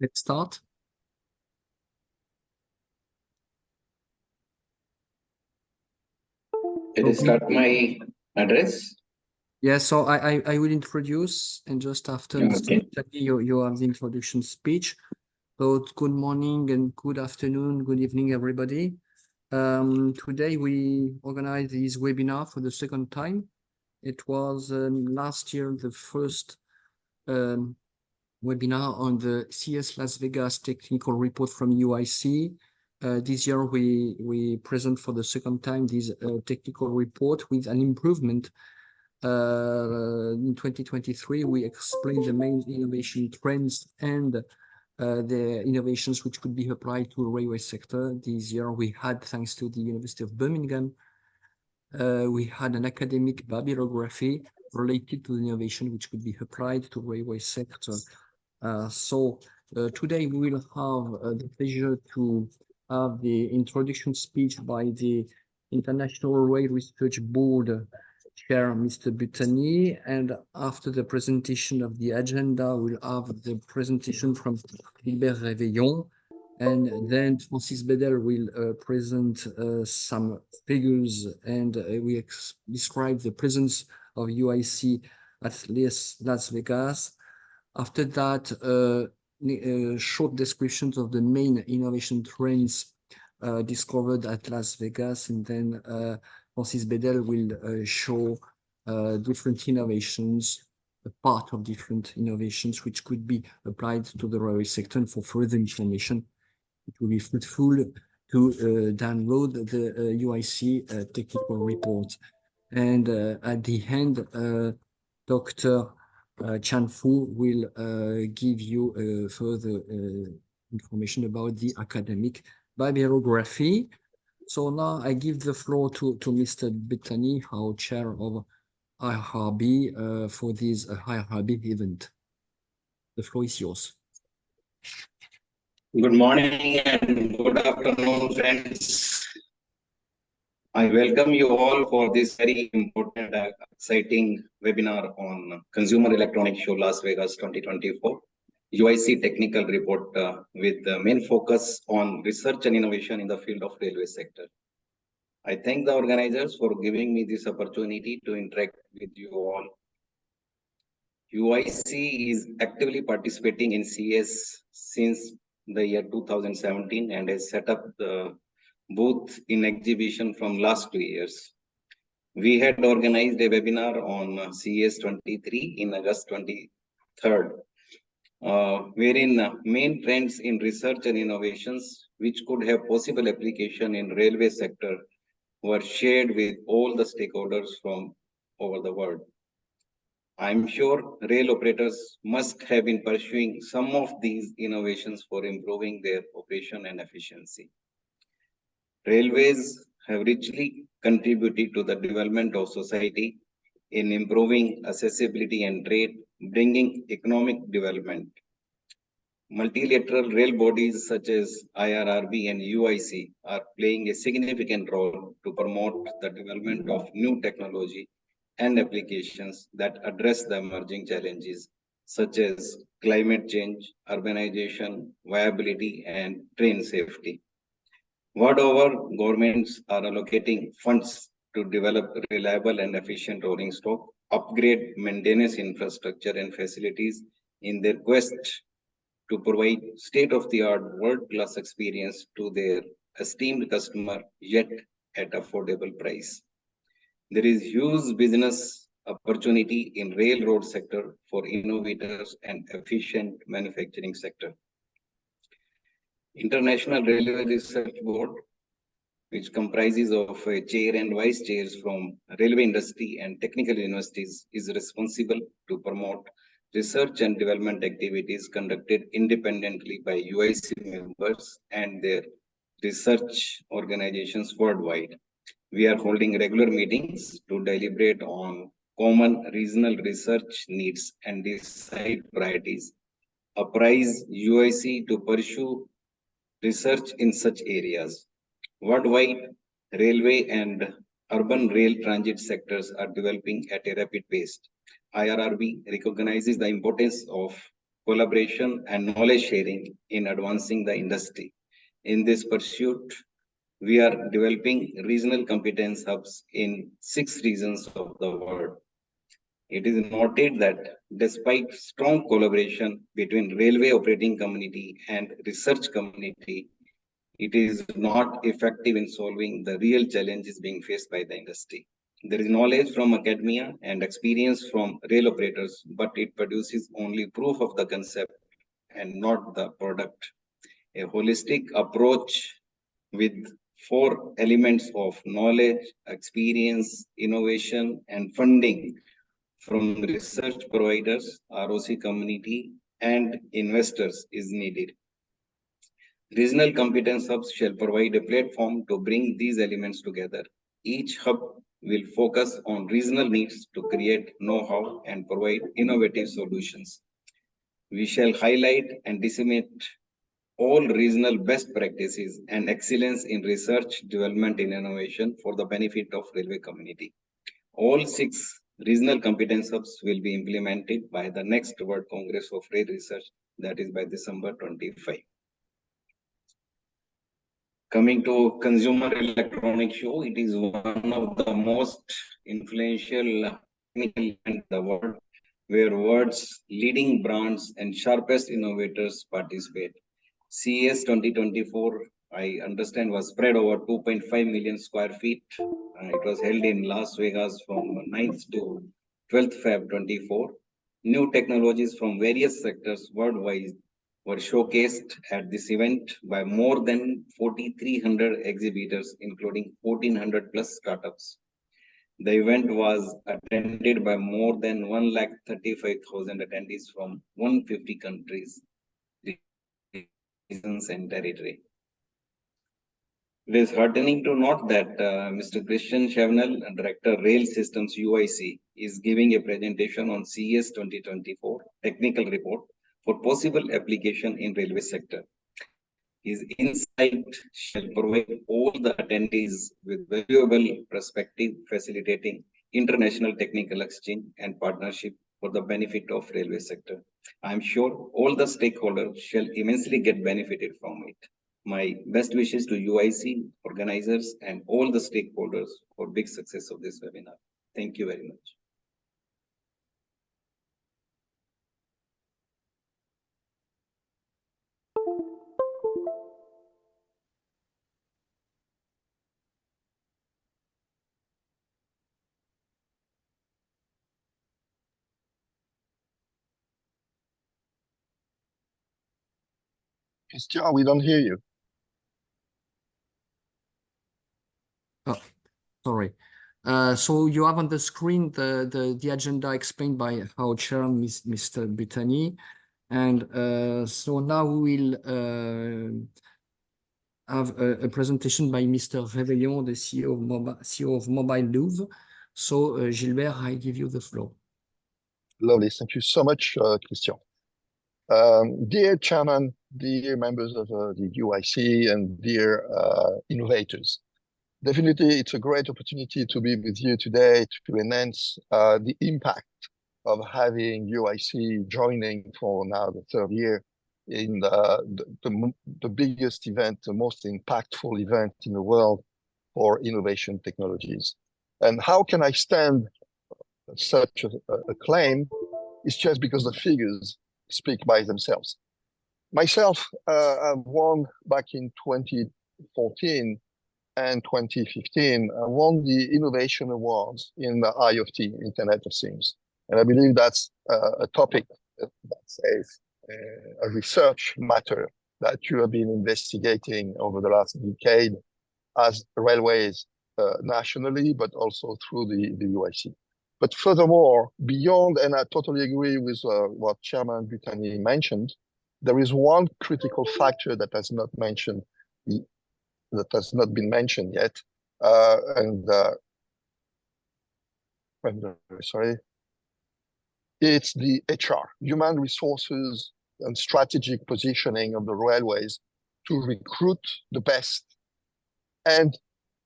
Let's start. Can I start my address? Yeah, so I will introduce, and just after Mr. Okay. Bittani, you have the introduction speech. So good morning and good afternoon, good evening, everybody. Today we organize this webinar for the second time. It was last year the first webinar on the CES Las Vegas technical report from UIC. This year we present for the second time this technical report with an improvement. In 2023, we explained the main innovation trends and the innovations which could be applied to the railway sector. This year we had, thanks to the University of Birmingham, we had an academic bibliography related to the innovation which could be applied to railway sector. Today we will have the pleasure to have the introduction speech by the International Rail Research Board Chair, Mr. Bittani, and after the presentation of the agenda, we'll have the presentation from Philbert Réveillon, and then Francis Bedel will present some figures, and we describe the presence of UIC at Las Vegas. After that, short descriptions of the main innovation trends discovered at Las Vegas, and then Francis Bedel will show different innovations, a part of different innovations which could be applied to the railway sector. And for further information, it will be fruitful to download the UIC technical report. And at the end, Dr. Chan Fu will give you further information about the academic bibliography. So now I give the floor to Mr. Bittani, our chair of IRB, for this IRB event. The floor is yours. Good morning and good afternoon, friends. I welcome you all for this very important, exciting webinar on Consumer Electronics Show Las Vegas 2024. UIC technical report with the main focus on research and innovation in the field of railway sector. I thank the organizers for giving me this opportunity to interact with you all. UIC is actively participating in CES since the year 2017 and has set up the booth in exhibition from last 2 years. We had organized a webinar on CES 23 in August 23rd, wherein main trends in research and innovations which could have possible application in railway sector were shared with all the stakeholders from over the world. I'm sure rail operators must have been pursuing some of these innovations for improving their operation and efficiency. Railways have richly contributed to the development of society in improving accessibility and trade, bringing economic development. Multilateral rail bodies such as IRRB and UIC are playing a significant role to promote the development of new technology and applications that address the emerging challenges such as climate change, urbanization, viability, and train safety. Moreover, governments are allocating funds to develop reliable and efficient rolling stock, upgrade maintenance infrastructure and facilities in their quest to provide state-of-the-art world-class experience to their esteemed customer, yet at affordable price. There is huge business opportunity in railroad sector for innovators and efficient manufacturing sector. International Railway Research Board, which comprises of a chair and vice chairs from railway industry and technical universities, is responsible to promote research and development activities conducted independently by UIC members and their research organizations worldwide. We are holding regular meetings to deliberate on common regional research needs and decide priorities. Apprise UIC to pursue research in such areas. Worldwide, railway and urban rail transit sectors are developing at a rapid pace. IRRB recognizes the importance of collaboration, and knowledge sharing in advancing the industry. In this pursuit, we are developing regional competence hubs in 6 regions of the world. It is noted that despite strong collaboration between railway operating community and research community, it is not effective in solving the real challenges being faced by the industry. There is knowledge from academia and experience from rail operators, but it produces only proof of the concept and not the product. A holistic approach with 4 elements of knowledge, experience, innovation, and funding from research providers, ROC community, and investors is needed. Regional competence hubs shall provide a platform to bring these elements together. Each hub will focus on regional needs to create know-how and provide innovative solutions. We shall highlight and disseminate all regional best practices and excellence in research, development, and innovation for the benefit of railway community. All 6 regional competence hubs will be implemented by the next World Congress of Rail Research, that is by December 25. Coming to Consumer Electronics Show, it is one of the most influential technical events in the world, where world's leading brands and sharpest innovators participate. CES 2024, I understand, was spread over 2.5 million square feet. It was held in Las Vegas from 9th to 12th Feb 24. New technologies from various sectors worldwide were showcased at this event by more than 4,300 exhibitors, including 1,400 plus startups. The event was attended by more than 135,000 attendees from 150 countries, regions, and territory. It is heartening to note that Mr. Christian Chevenel, Director Rail Systems UIC, is giving a presentation on CES 2024 technical report for possible application in railway sector. His insight shall provide all the attendees with valuable perspective, facilitating international technical exchange and partnership for the benefit of railway sector. I am sure all the stakeholders shall immensely get benefited from it. My best wishes to UIC, organizers, and all the stakeholders for big success of this webinar. Thank you very much. Christian, we don't hear you. Oh, sorry. So you have on the screen the agenda explained by our chair, Mr. Butani. And so now we will have a presentation by Mr. Réveillon, the CEO of Mobile Louvre. So Gilbert, I give you the floor. Lovely. Thank you so much, Christian. Dear Chairman, dear members of the UIC, and dear innovators, definitely it's a great opportunity to be with you today to enhance the impact of having UIC joining for now the 3rd year in the biggest event, the most impactful event in the world for innovation technologies. And how can I stand such a claim? It's just because the figures speak by themselves. Myself, I won back in 2014 and 2015, I won the Innovation Awards in the IoT, Internet of Things. And I believe that's a topic that's a research matter that you have been investigating over the last decade as railways nationally, but also through the UIC. But furthermore, beyond, and I totally agree with what Chairman Butani mentioned, there is one critical factor that has not been mentioned yet, sorry, it's the HR, human resources and strategic positioning of the railways to recruit the best and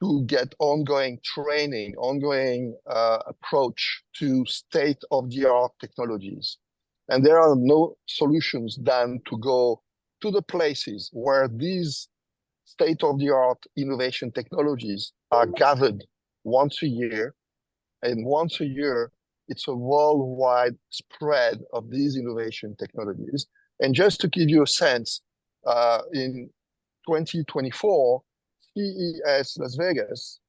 to get ongoing training, ongoing approach to state-of-the-art technologies. And there are no solutions than to go to the places where these state-of-the-art innovation technologies are gathered once a year. And once a year, it's a worldwide spread of these innovation technologies. And just to give you a sense, in 2024, CES Las Vegas,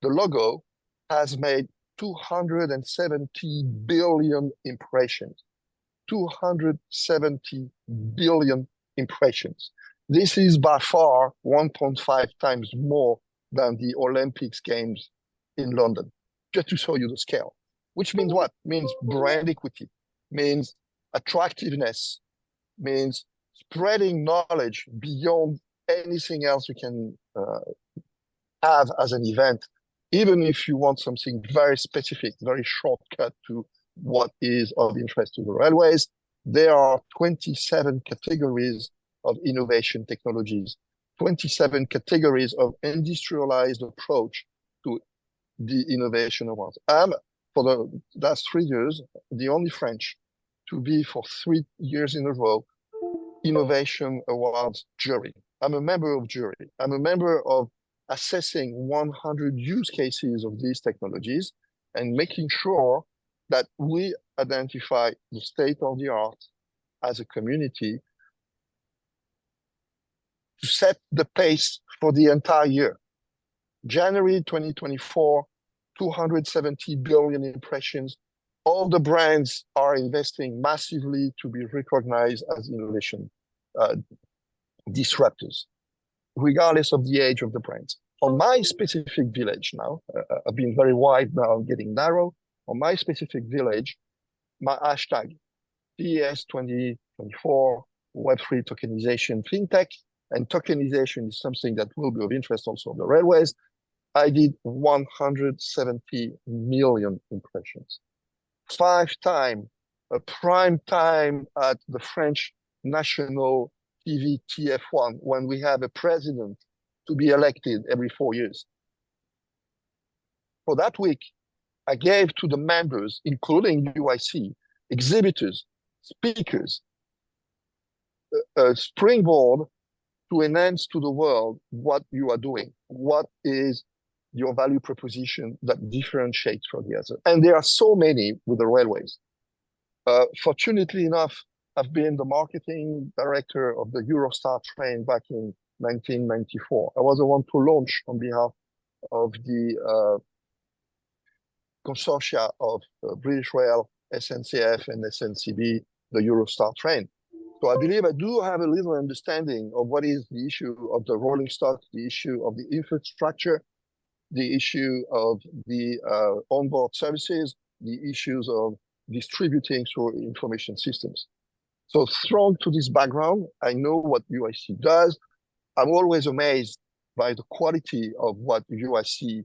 the logo has made 270 billion impressions. 270 billion impressions. This is by far 1.5 times more than the Olympics Games in London, just to show you the scale. Which means what? Means brand equity, means attractiveness, means spreading knowledge beyond anything else you can have as an event, even if you want something very specific, very shortcut to what is of interest to the railways. There are 27 categories of innovation technologies, 27 categories of industrialized approach to the innovation awards. I'm, for the last 3 years, the only French to be for 3 years in a row Innovation Awards jury. I'm a member of jury. I'm a member of assessing 100 use cases of these technologies and making sure that we identify the state of the art as a community to set the pace for the entire year. January 2024, 270 billion impressions. All the brands are investing massively to be recognized as innovation disruptors, regardless of the age of the brands. On my specific village now, I've been very wide, now I'm getting narrow. On my specific village, my hashtag, CES 2024, Web3 tokenization fintech, and tokenization is something that will be of interest also on the railways. I did 170 million impressions. 5 times a prime time at the French national TV TF1 when we have a president to be elected every 4 years. For that week, I gave to the members, including UIC, exhibitors, speakers, a springboard to enhance to the world what you are doing, what is your value proposition that differentiates from the other. And there are so many with the railways. Fortunately enough, I've been the marketing director of the Eurostar train back in 1994. I was the one to launch on behalf of the consortia of British Rail, SNCF, and SNCB, the Eurostar train. So I believe I do have a little understanding of what is the issue of the rolling stock, the issue of the infrastructure, the issue of the onboard services, the issues of distributing through information systems. So thrown to this background, I know what UIC does. I'm always amazed by the quality of what UIC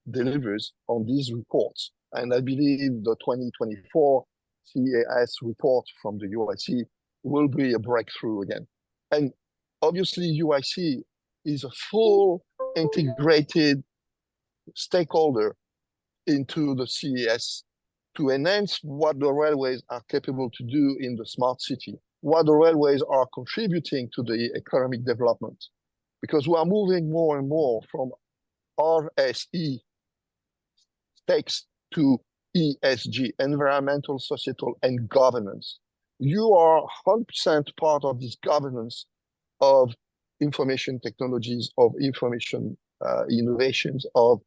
delivers on these reports. And I believe the 2024 CES report from the UIC will be a breakthrough again. And obviously UIC is a full integrated stakeholder into the CES to enhance what the railways are capable to do in the smart city, what the railways are contributing to the economic development. Because we are moving more and more from RSE stakes to ESG, environmental, societal, and governance. You are 100% part of this governance of information technologies, of information innovations, of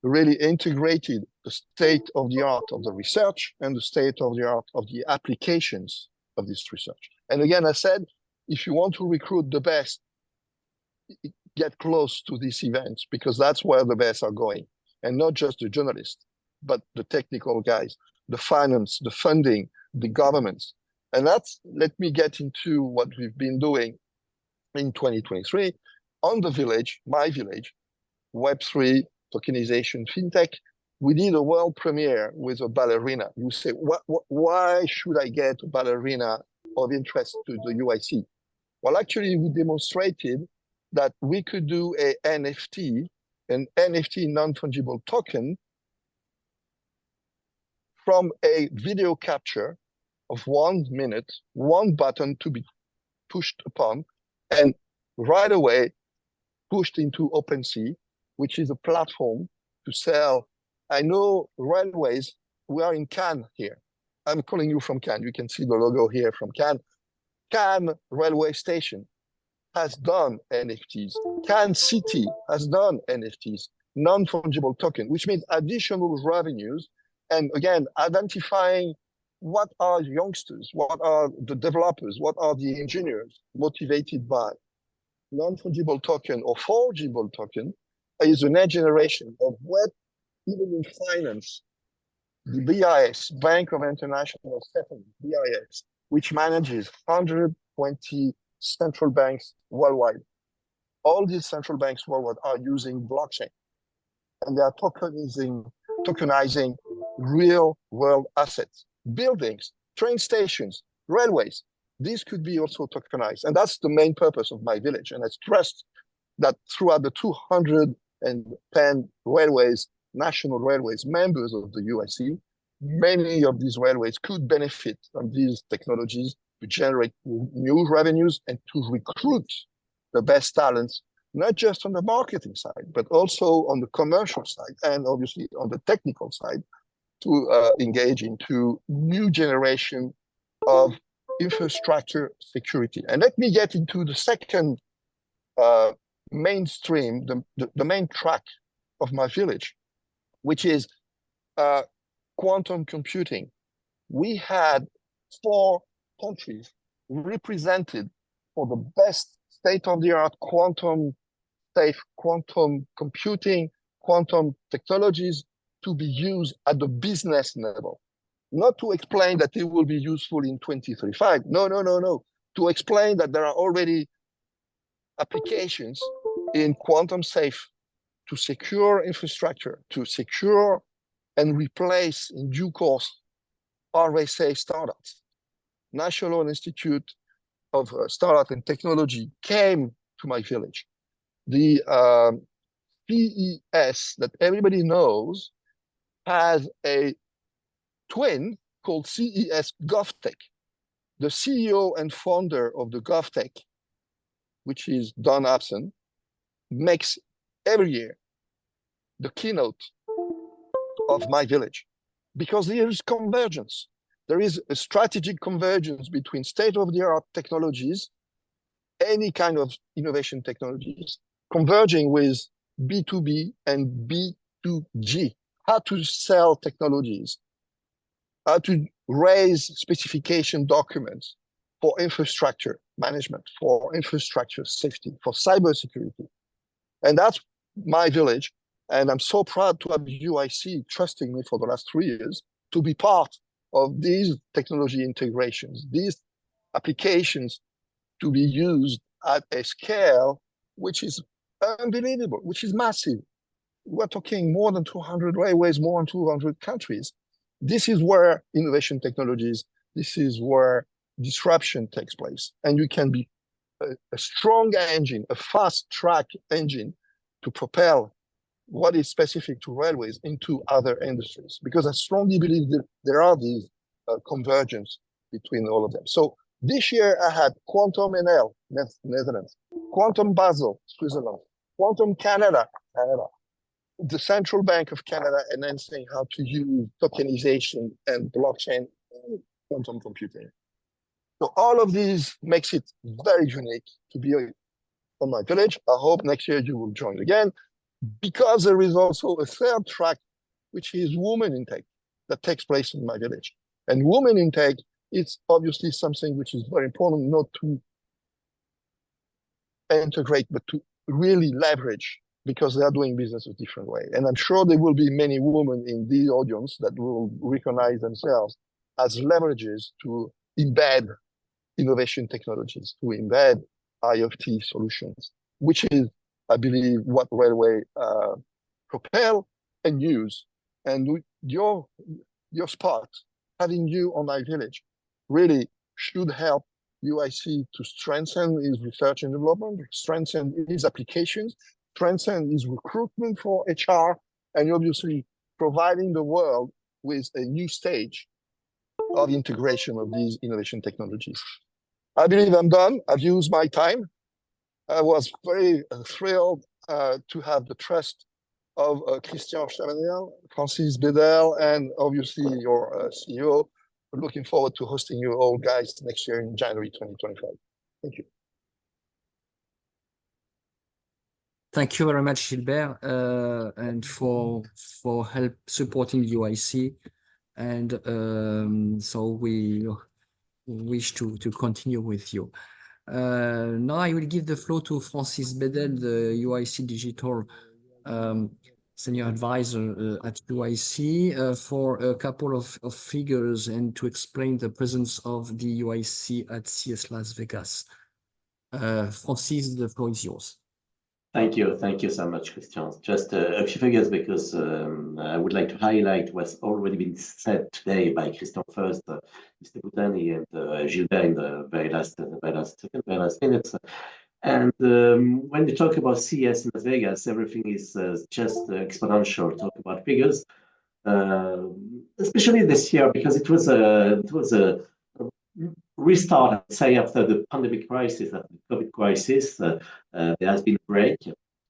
really integrated the state of the art of the research and the state of the art of the applications of this research. And again, I said, if you want to recruit the best, get close to these events because that's where the best are going. And not just the journalists, but the technical guys, the finance, the funding, the governments. And that's, let me get into what we've been doing in 2023 on the village, my village, Web3, tokenization, fintech. We did a world premiere with a ballerina. You say, why should I get a ballerina of interest to the UIC? Well, actually, we demonstrated that we could do an NFT non-fungible token from a video capture of 1 minute, one button to be pushed upon, and right away pushed into OpenSea, which is a platform to sell. I know railways, we are in Cannes here. I'm calling you from Cannes. You can see the logo here from Cannes. Cannes railway station has done NFTs. Cannes City has done NFTs, non-fungible token, which means additional revenues. And again, identifying what are youngsters, what are the developers, what are the engineers motivated by non-fungible token or fungible token is the next generation of what, even in finance, the BIS, Bank of International Settlement, BIS, which manages 120 central banks worldwide. All these central banks worldwide are using blockchain, and they are tokenizing real world assets, buildings, train stations, railways. These could be also tokenized. And that's the main purpose of my village. And I trust that throughout the 210 railways, national railways, members of the UIC, many of these railways could benefit from these technologies to generate new revenues and to recruit the best talents, not just on the marketing side, but also on the commercial side and obviously on the technical side to engage into new generation of infrastructure security. And let me get into the second mainstream, the main track of my village, which is quantum computing. We had 4 countries represented for the best state-of-the-art quantum safe quantum computing, quantum technologies to be used at the business level. Not to explain that it will be useful in 2035. No. To explain that there are already applications in quantum safe to secure infrastructure, to secure and replace in due course RSA startups. National Institute of Startup and Technology came to my village. The CES that everybody knows has a twin called CES GovTech. The CEO and founder of the GovTech, which is Don Abson, makes every year the keynote of my village because there is convergence. There is a strategic convergence between state-of-the-art technologies, any kind of innovation technologies, converging with B2B and B2G, how to sell technologies, how to raise specification documents for infrastructure management, for infrastructure safety, for cybersecurity. And that's my village. And I'm so proud to have UIC trusting me for the last 3 years to be part of these technology integrations, these applications to be used at a scale which is unbelievable, which is massive. We're talking more than 200 railways, more than 200 countries. This is where innovation technologies, this is where disruption takes place. And you can be a strong engine, a fast track engine to propel what is specific to railways into other industries. Because I strongly believe that there are these convergence between all of them. So this year I had Quantum NL, Netherlands, Quantum Basel, Switzerland, Quantum Canada, the Central Bank of Canada announcing how to use tokenization and blockchain and quantum computing. So all of these makes it very unique to be on my village. I hope next year you will join again, because there is also a third track, which is women in tech, that takes place in my village. And women in tech is obviously something which is very important, not to integrate, but to really leverage, because they are doing business a different way. And I'm sure there will be many women in the audience that will recognize themselves as leverages to embed innovation technologies, to embed IoT solutions, which is, I believe, what railway propel and use. And your spot, having you on my village, really should help UIC to strengthen its research and development, strengthen its applications, strengthen its recruitment for HR, and obviously providing the world with a new stage of integration of these innovation technologies. I believe I'm done. I've used my time. I was very thrilled to have the trust of Christian Chavanel, Francis Bedel, and obviously your CEO. Looking forward to hosting you all guys next year in January 2025. Thank you. Thank you very much, Gilbert, and for help supporting UIC. And so we wish to continue with you. Now I will give the floor to Francis Bedel, the UIC Digital Senior Advisor at UIC, for a couple of figures and to explain the presence of the UIC at CES Las Vegas. Francis, the floor is yours. Thank you so much, Christian. Just a few figures because I would like to highlight what's already been said today by Christian first, Mr. Boutani, and Gilbert in the very last minutes. And when you talk about CES in Las Vegas, everything is just exponential. Talk about figures, especially this year because it was a restart, I'd say, after the pandemic crisis, after the COVID crisis. There has been a break.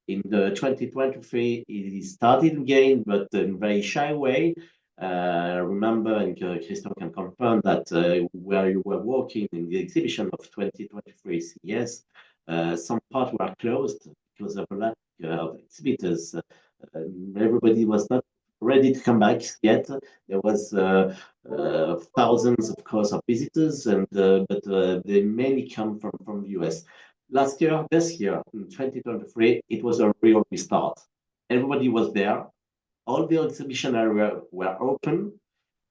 In the 2023, it started again, but in a very shy way. Remember, and Christian can confirm that where you were working in the exhibition of 2023 CES, some parts were closed because of a lack of exhibitors. Everybody was not ready to come back yet. There was thousands, of course, of visitors, and but they mainly come from the US. This year, in 2023, it was a real restart. Everybody was there. All the exhibition areas were open,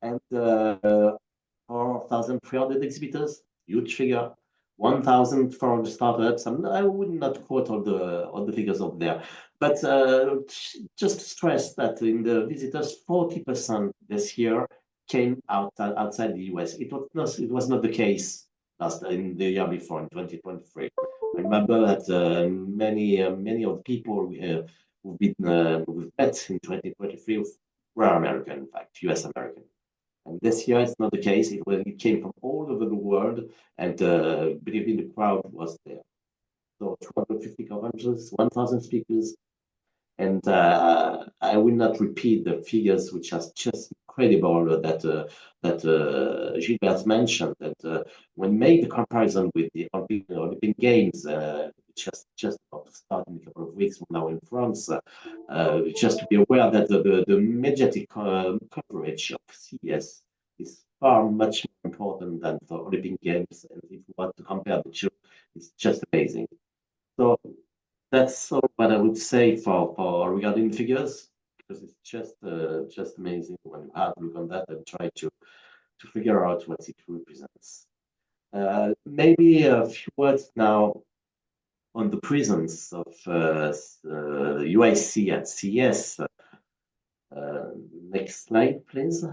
and 4,300 exhibitors, huge figure. 1,400 startups. I would not quote all the figures up there, but just to stress that in the visitors, 40% this year came outside the US. It was not the case in the year before, in 2023. I remember that many of the people we've met in 2023 were American, in fact, US American. And this year, it's not the case. It came from all over the world, and believe me, the crowd was there. So 250 conferences, 1,000 speakers, and I will not repeat the figures, which are just incredible that Gilbert mentioned. That when made the comparison with the Olympic Games, just about to start in a couple of weeks from now in France, just to be aware that the mediatic coverage of CES is far much more important than the Olympic Games, and if you want to compare the two, it's just amazing. So that's all what I would say for regarding figures, because it's just amazing when you have a look on that and try to figure out what it represents. Maybe a few words now on the presence of UIC at CES. Next slide, please.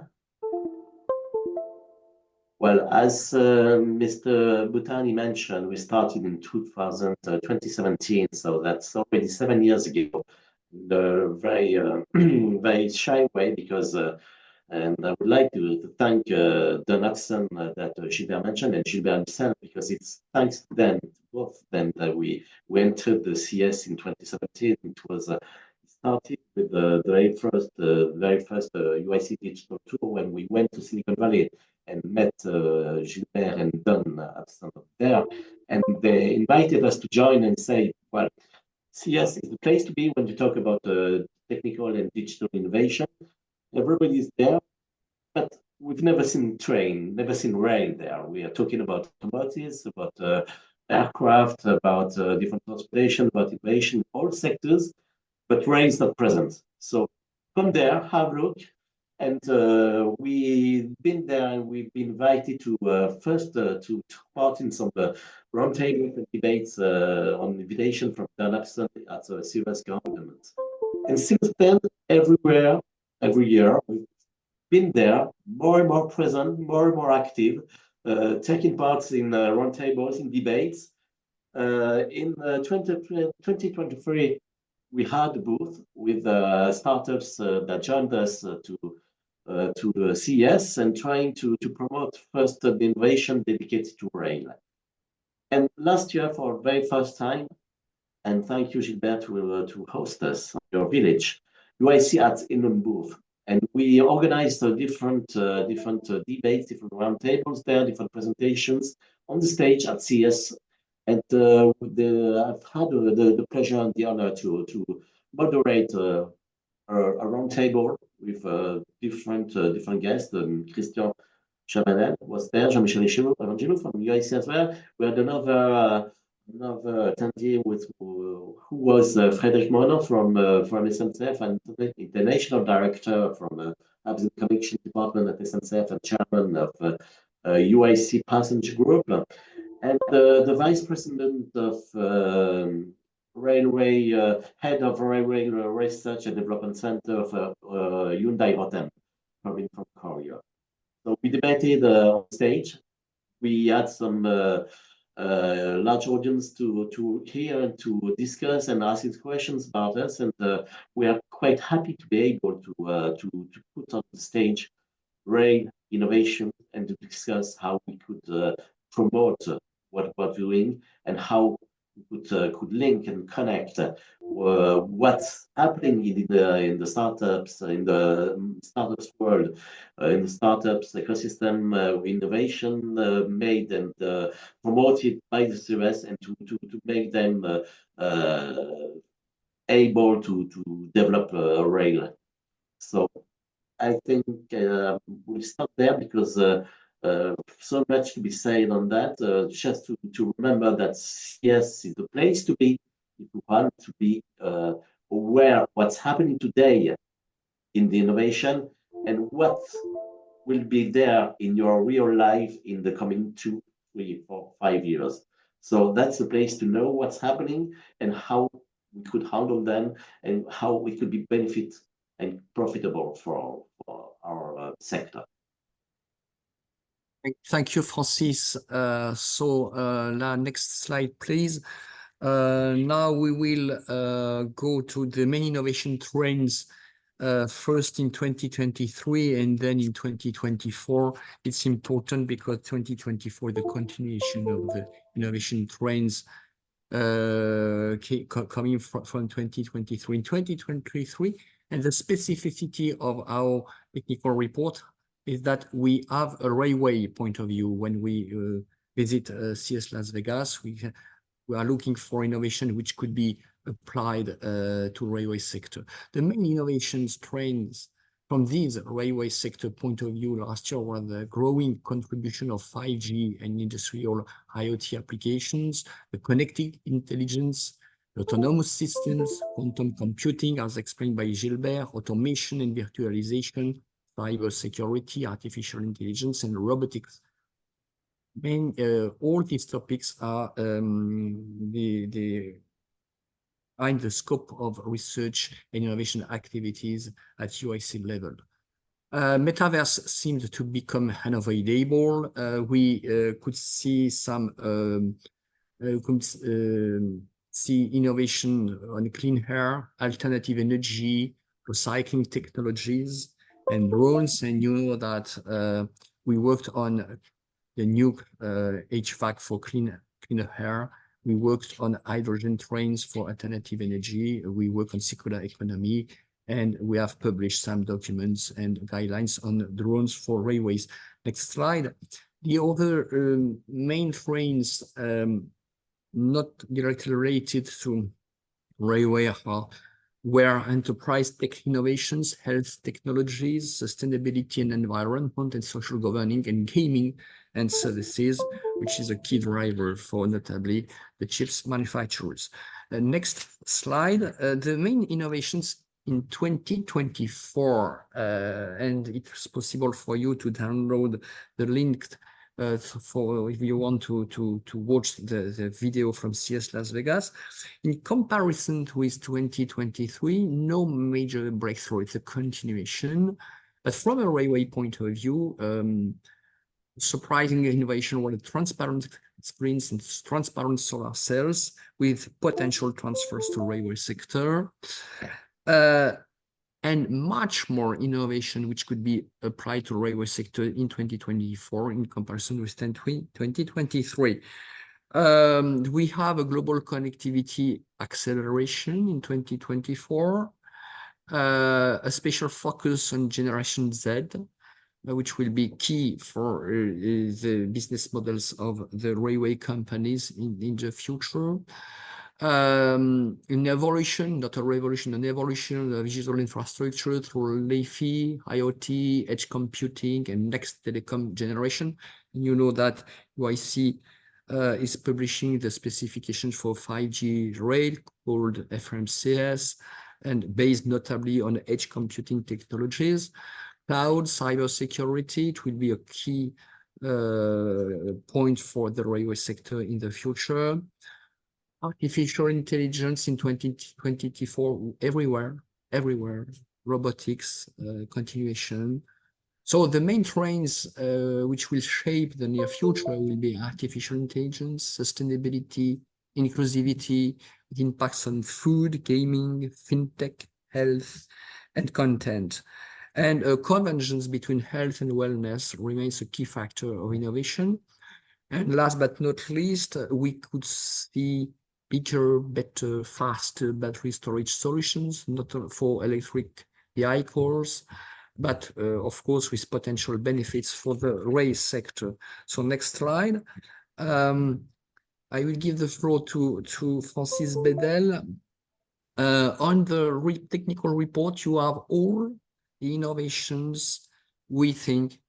Well, as Mr. Boutani mentioned, we started in 2017, so that's already 7 years ago. In a very, very shy way, because, and I would like to thank Don Hudson that Gilbert mentioned, and Gilbert himself, because it's thanks to them, to both of them, that we entered the CES in 2017. It was started with the very first UIC digital tour when we went to Silicon Valley and met Gilbert and Don Hudson there, and they invited us to join and say, well, CES is the place to be when you talk about technical and digital innovation. Everybody's there, but we've never seen train, never seen rail there. We are talking about automotives, about aircraft, about different transportation, about innovation, all sectors, but rail is not present. So come there, have a look. And we've been there, and we've been invited to first to part in some roundtable debates on invitation from Don Hudson at the CES government. And since then, everywhere, every year, we've been there, more and more present, more and more active, taking part in roundtables, in debates. In 2023, we had a booth with startups that joined us to to the CES and trying to promote first the innovation dedicated to rail. And last year, for the very first time, and thank you, Gilbert, to host us in your village, UIC at Inland booth. And we organized different debates, different roundtables there, different presentations on the stage at CES. And I've had the pleasure and the honor to moderate a roundtable with different guests. Christian Chabanel was there, Jean-Michel Evangelo from UIC as well. We had another attendee who was Frédéric Monod from SNCF and international director from the connection department at SNCF and chairman of UIC Passenger Group, and the vice president of railway head of railway research and development center of Hyundai Rotem, coming from Korea. So we debated on stage. We had some large audience to hear and to discuss and ask questions about us, and we are quite happy to be able to put on the stage rail innovation and to discuss how we could promote what we're doing and how we could link and connect what's happening in the startups world, in the startups ecosystem, innovation made and promoted by the CES, and to make them able to develop a rail. So I think we'll stop there because so much to be said on that. Just to remember that CES is the place to be if you want to be aware of what's happening today in the innovation and what will be there in your real life in the coming 2, 3, 4, 5 years. So that's the place to know what's happening and how we could handle them and how we could be benefit and profitable for our sector. Thank you, Francis. Next slide, please. Now we will go to the main innovation trends, first in 2023 and then in 2024. It's important because 2024, the continuation of the innovation trends coming from 2023. In 2023, and the specificity of our technical report is that we have a railway point of view. When we visit CES Las Vegas, we are looking for innovation which could be applied to railway sector. The main innovations trends from this railway sector point of view last year were the growing contribution of 5G and industrial IoT applications, the connected intelligence, autonomous systems, quantum computing, as explained by Gilbert, automation and virtualization, cybersecurity, artificial intelligence, and robotics. All these topics are in the scope of research and innovation activities at UIC level. Metaverse seems to become unavoidable. We could see some innovation on clean air, alternative energy, recycling technologies, and drones. And you know that we worked on the new HVAC for clean air. We worked on hydrogen trains for alternative energy. We work on circular economy, and we have published some documents and guidelines on drones for railways. Next slide. The other main trends not directly related to railway were enterprise tech innovations, health technologies, sustainability and environment, and social governing, and gaming and services, which is a key driver for notably the chips manufacturers. Next slide. The main innovations in 2024, and it's possible for you to download the link for if you want to watch the video from CES Las Vegas. In comparison with 2023, no major breakthrough. It's a continuation. But from a railway point of view, surprising innovation were the transparent screens and transparent solar cells with potential transfers to railway sector. and much more innovation which could be applied to railway sector in 2024 in comparison with 2023. We have a global connectivity acceleration in 2024, a special focus on Generation Z, which will be key for the business models of the railway companies in the future. An evolution, not a revolution, an evolution of digital infrastructure through LiFi, IoT, edge computing, and next telecom generation. And you know that UIC is publishing the specifications for 5G rail called FMCS, and based notably on edge computing technologies. Cloud, cybersecurity, it will be a key point for the railway sector in the future. Artificial intelligence in 2024, everywhere, robotics, continuation. So the main trends which will shape the near future will be artificial intelligence, sustainability, inclusivity, it impacts on food, gaming, fintech, health, and content. And convergence between health and wellness remains a key factor of innovation. And last but not least, we could see bigger, better, faster battery storage solutions, not for electric vehicles, but of course with potential benefits for the rail sector. So next slide. I will give the floor to Francis Bedel. On the technical report, you have all the innovations we think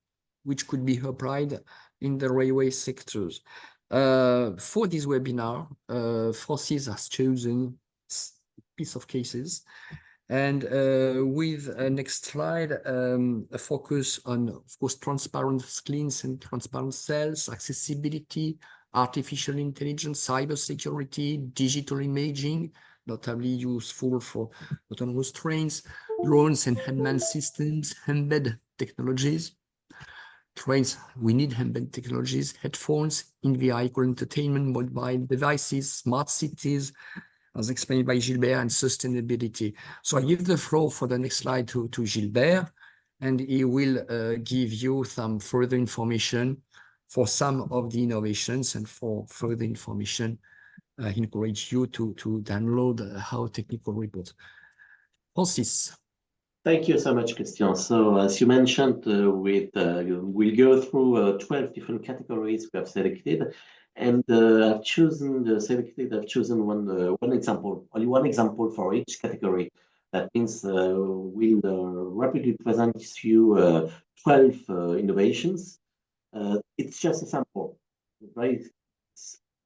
which could be applied in the railway sectors. For this webinar, Francis has chosen a piece of cases, and with next slide, a focus on, of course, transparent screens and transparent cells, accessibility, artificial intelligence, cybersecurity, digital imaging, notably useful for autonomous trains, drones and unmanned systems, embedded technologies. Trains, we need embedded technologies, headphones, in-vehicle entertainment, mobile devices, smart cities, as explained by Gilbert, and sustainability. So I give the floor for the next slide to Gilbert, and he will give you some further information for some of the innovations, and for further information, I encourage you to download our technical report. Francis. Thank you so much, Christian. So as you mentioned, we'll go through 12 different categories we have selected, and I've chosen one example, only one example for each category. That means we'll rapidly present to you 12 innovations. It's just a sample, right?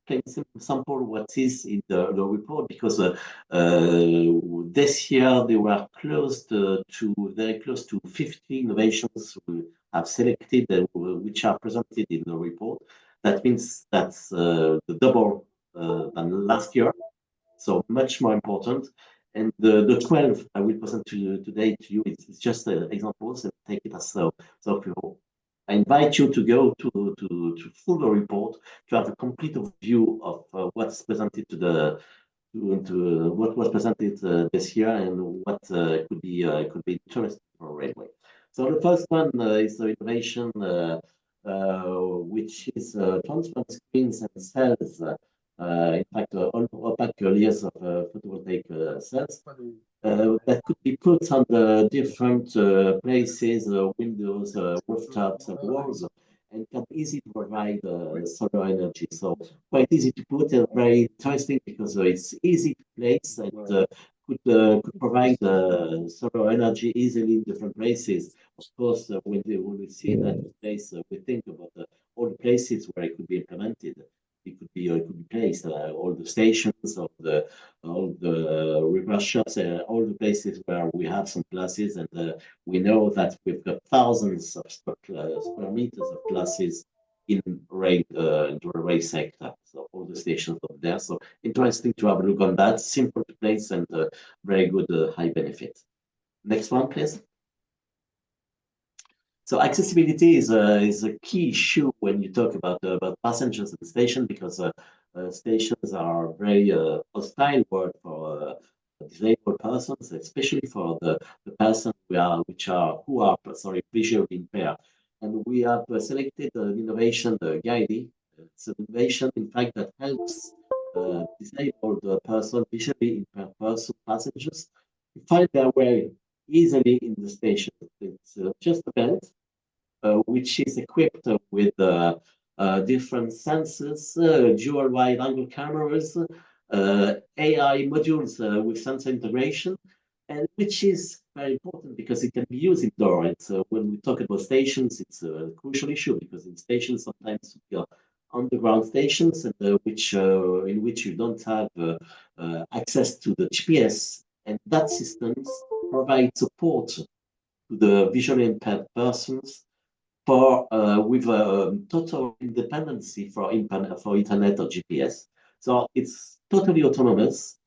Plain simple sample what is in the report, because this year they were very close to 50 innovations we have selected, which are presented in the report. That means that's the double than last year, so much more important. And the 12 I will present to you today it's just examples, and take it as so. I invite you to go to full report to have a complete view of what's presented what was presented this year, and what could be interesting for railway. So the first one is the innovation which is transparent screens and cells. In fact, opaque layers of photovoltaic cells that could be put on the different places, windows, rooftops, and walls, and can easily provide solar energy. So quite easy to put, and very interesting because it's easy to place, and could provide solar energy easily in different places. Of course, when we see that place, we think about all the places where it could be implemented. It could be placed all the stations of all the repair shops, all the places where we have some classes, and we know that we've got thousands of square meters of classes in the rail sector. So all the stations up there. So interesting to have a look on that. Simple to place, and very good high benefit. Next one, please. So accessibility is a key issue when you talk about passengers at the station, because stations are very hostile word for disabled persons, especially for the person who are visually impaired. And we have selected an innovation, Guide. It's an innovation, in fact, that helps disabled person, visually impaired person, passengers, to find their way easily in the station. It's just a belt which is equipped with different sensors, dual wide angle cameras, AI modules with sensor integration, and which is very important because it can be used indoor. It's when we talk about stations, it's a crucial issue because in stations sometimes we are underground stations and in which you don't have access to the GPS, and that systems provide support to the visually impaired persons for with total independency for internet or GPS. So it's totally autonomous,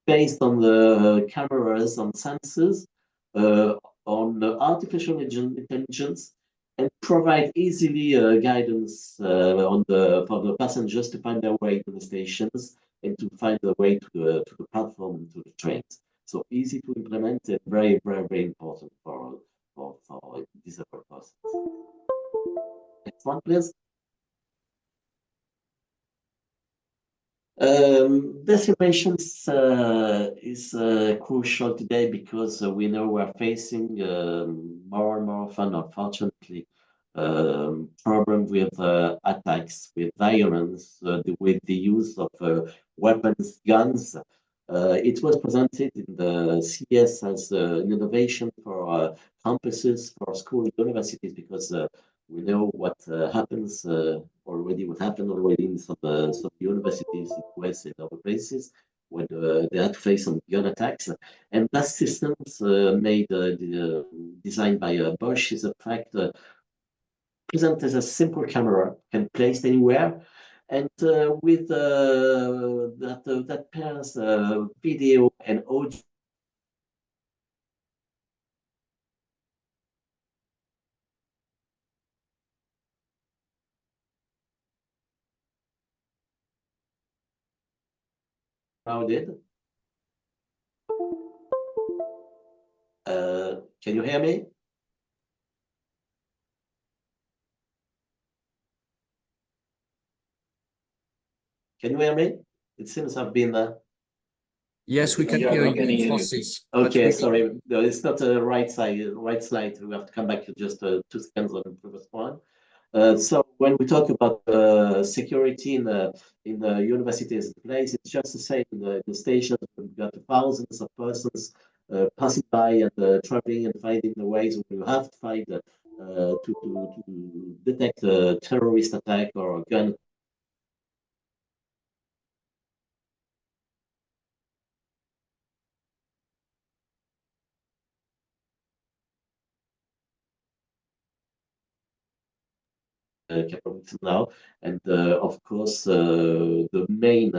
based on the cameras, on sensors, on artificial intelligence, and provide easily guidance for the passengers to find their way to the stations and to find their way to the platform and to the trains. So easy to implement and very, very, very important for disabled persons. Next one, please. Decimations is crucial today because we know we're facing more and more often, unfortunately, problem with attacks, with violence, with the use of weapons, guns. It was presented in the CES as an innovation for campuses, for school universities, because we know what happens already, what happened already in some universities in the US and other places when they had to face some gun attacks. And that systems designed by Bosch is a fact present as a simple camera, can placed anywhere, and with that pairs video and audio. Crowded. Can you hear me? Can you hear me? It seems I've been. Yes, we can Yeah, hear we you, can hear you. Francis. but Okay, we- sorry. No, it's not a right slide. We have to come back to just 2 seconds on the previous one. So when we talk about security in the universities place, it's just the same in the stations. We've got thousands of persons passing by and traveling and finding the ways where you have to find to detect a terrorist attack or a gun capabilities now. And of course, the main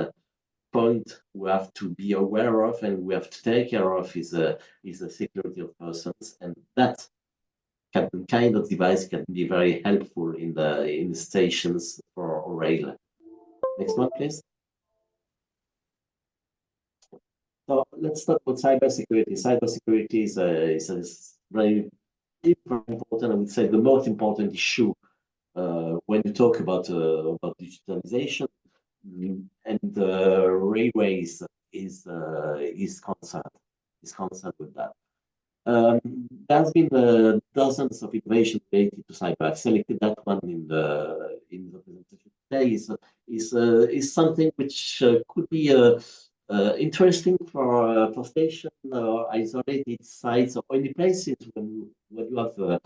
point we have to be aware of and we have to take care of is the security of persons, and that kind of device can be very helpful in the stations for rail. Next one, please. So let's talk about cybersecurity. Cybersecurity is very important. I would say the most important issue when you talk about digitalization and railways is concerned with that. There's been dozens of innovations related to cyber. I've selected that one in the presentation today. Is something which could be interesting for station or isolated sites or any places when you have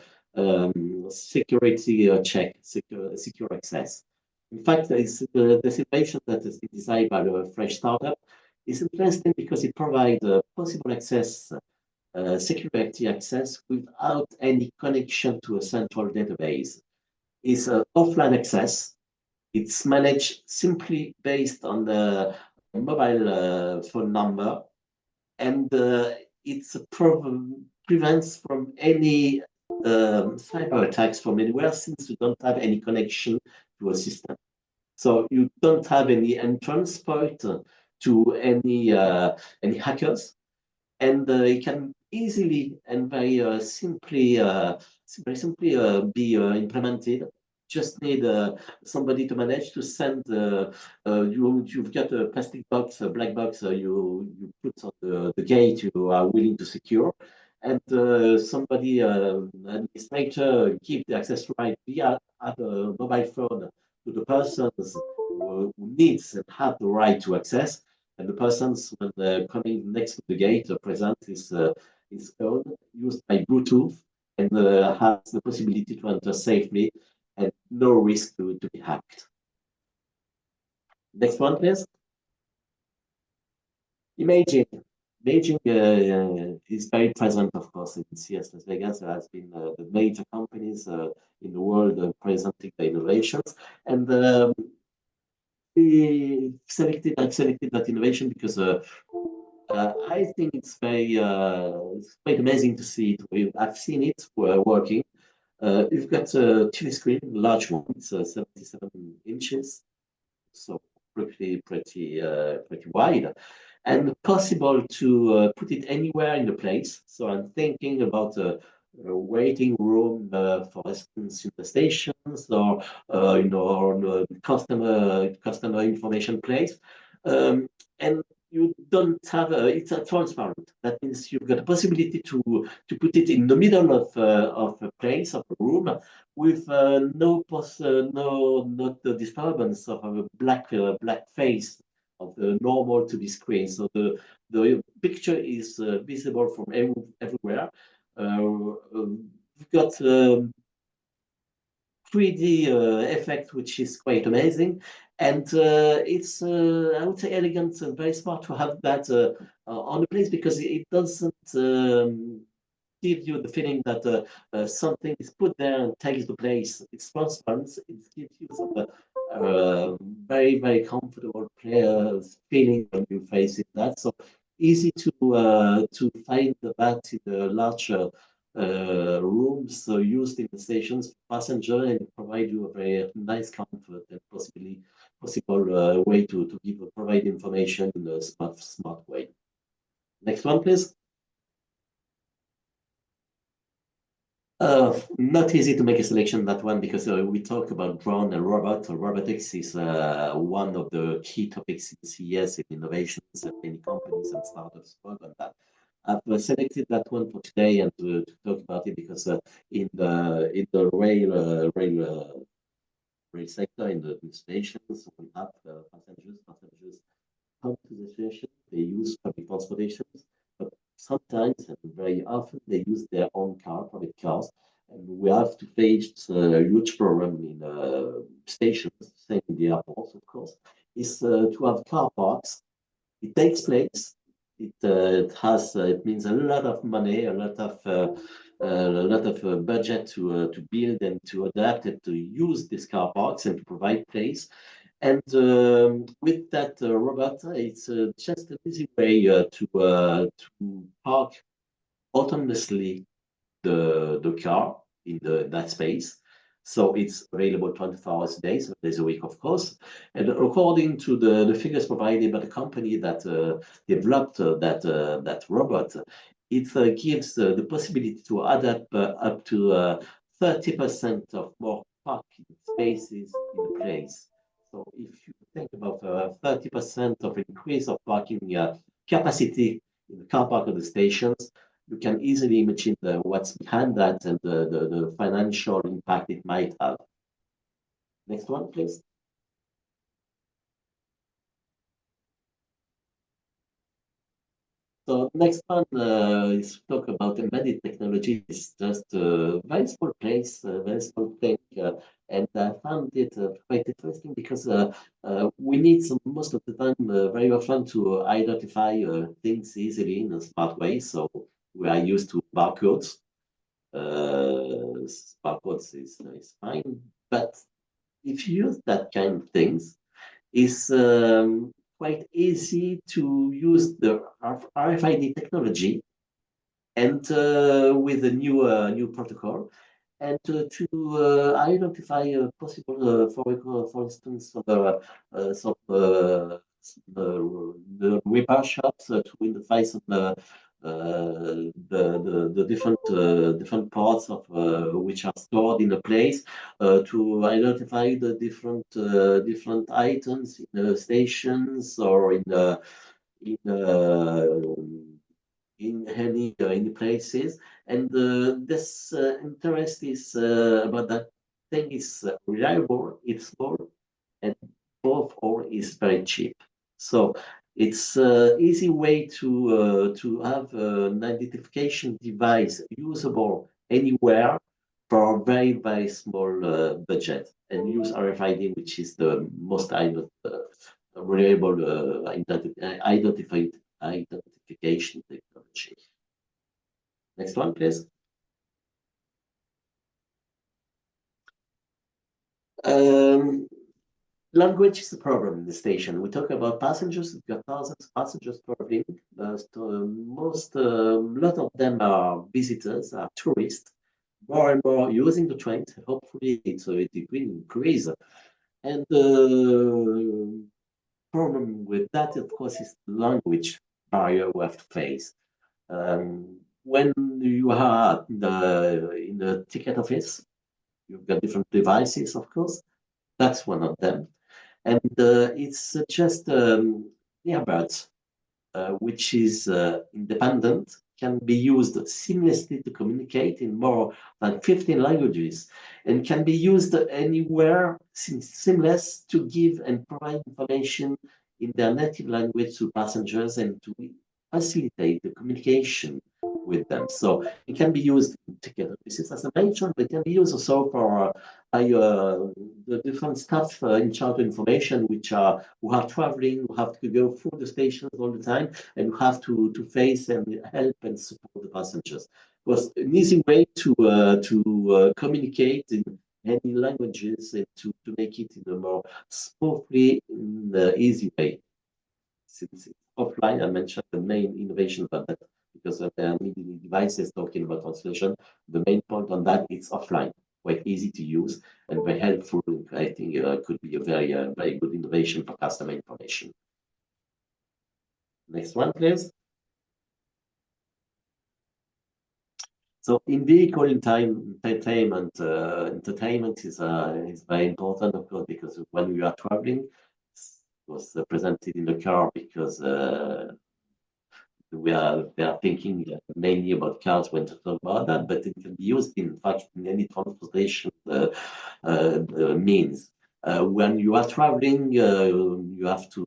security check, secure access. In fact, this innovation that has been designed by a French startup is interesting because it provides possible access, security access without any connection to a central database. It's offline access. It's managed simply based on the mobile phone number, and it prevents from any cyber attacks from anywhere, since you don't have any connection to a system. So you don't have any entrance point to any hackers. and it can easily and very simply be implemented. Just need somebody to manage to send. You've got a plastic box, a black box. You put on the gate you are willing to secure, and somebody, administrator, give the access right via the mobile phone to the persons who needs and have the right to access, and the persons when coming next to the gate present his phone used by Bluetooth and has the possibility to enter safely and no risk to be hacked. Next one, please. Imaging. Imaging is very present, of course, in CES Las Vegas. There has been the major companies in the world presenting the innovations, and I've selected that innovation because I think it's quite amazing to see it. I've seen it working. You've got a TV screen, large one. It's 77 inches, so pretty wide, and possible to put it anywhere in the place. So I'm thinking about a waiting room, for instance, in the stations, or or the customer information place. And you don't have it's a transparent. That means you've got a possibility to put it in the middle of a place, of a room, with no not the disturbance of a black face of the normal TV screen. So the picture is visible from everywhere. We've got 3D effect, which is quite amazing, and it's I would say elegant and very smart to have that on the place, because it doesn't give you the feeling that something is put there and takes the place. It's transparent. It gives you some very comfortable feeling when you face it. That so easy to find that in the large rooms used in the stations for passenger, and provide you a very nice comfort and possible way to provide information in a smart way. Next one, please. Not easy to make a selection that one, because we talk about drone and robot. Robotics is one of the key topics in CES in innovations, and many companies and startups work on that. I've selected that one for today and to talk about it because in the rail sector, in the stations, we have passengers come to the station. They use public transportation, but sometimes and very often they use their own private cars, and we have to face a huge problem in stations, same in the airports, of course, is to have car parks. It takes place. It means a lot of money, a lot of budget to build and to adapt and to use these car parks and to provide place. And with that robot, it's just an easy way to park autonomously the car in that space. So it's available 24 hours a day, 7 days a week, of course. And according to the figures provided by the company that developed that robot, it gives the possibility to adapt up to 30% of more parking spaces in the place. So if you think about 30% of increase of parking capacity in the car park of the stations, you can easily imagine what's behind that and the financial impact it might have. Next one, please. So next one is to talk about embedded technology. It's just a very small place, a very small thing, and I found it quite interesting because we need most of the time, very often, to identify things easily in a smart way. So we are used to barcodes. Barcodes is fine, but if you use that kind of things, it's quite easy to use the RFID technology and with a new protocol, and to identify possible, for instance, the repair shops to identify some the different parts of which are stored in a place to identify the different items in the stations or in any places. And this interest is about that thing is reliable, it's small, and both all is very cheap. So it's an easy way to have an identification device usable anywhere for a very small budget, and use RFID, which is the most reliable identification technology. Next one, please. Language is a problem in the station. We talk about passengers. We've got thousands of passengers probably. Lot of them are visitors, are tourists. More and more using the train. Hopefully, it will increase. And the problem with that, of course, is the language barrier we have to face. When you are in the ticket office, you've got different devices, of course. That's one of them. And it's just earbuds, which is independent, can be used seamlessly to communicate in more than 15 languages, and can be used anywhere, seamless to give and provide information in their native language to passengers and to facilitate the communication with them. So it can be used together. This is as I mentioned, but it can be used also for the different staff in charge of information, who are traveling, who have to go through the stations all the time, and who have to face and help and support the passengers. It was an easy way to communicate in many languages and to make it in a more smoothly, easy way. Since it's offline, I mentioned the main innovation about that, because there are many devices talking about translation. The main point on that, it's offline, quite easy to use and very helpful. I think could be a very good innovation for customer information. Next one, please. So in vehicle entertainment, entertainment is very important, of course, because when we are traveling, it was presented in the car because we are thinking mainly about cars when to talk about that, but it can be used in fact in any transportation means. When you are traveling, you have to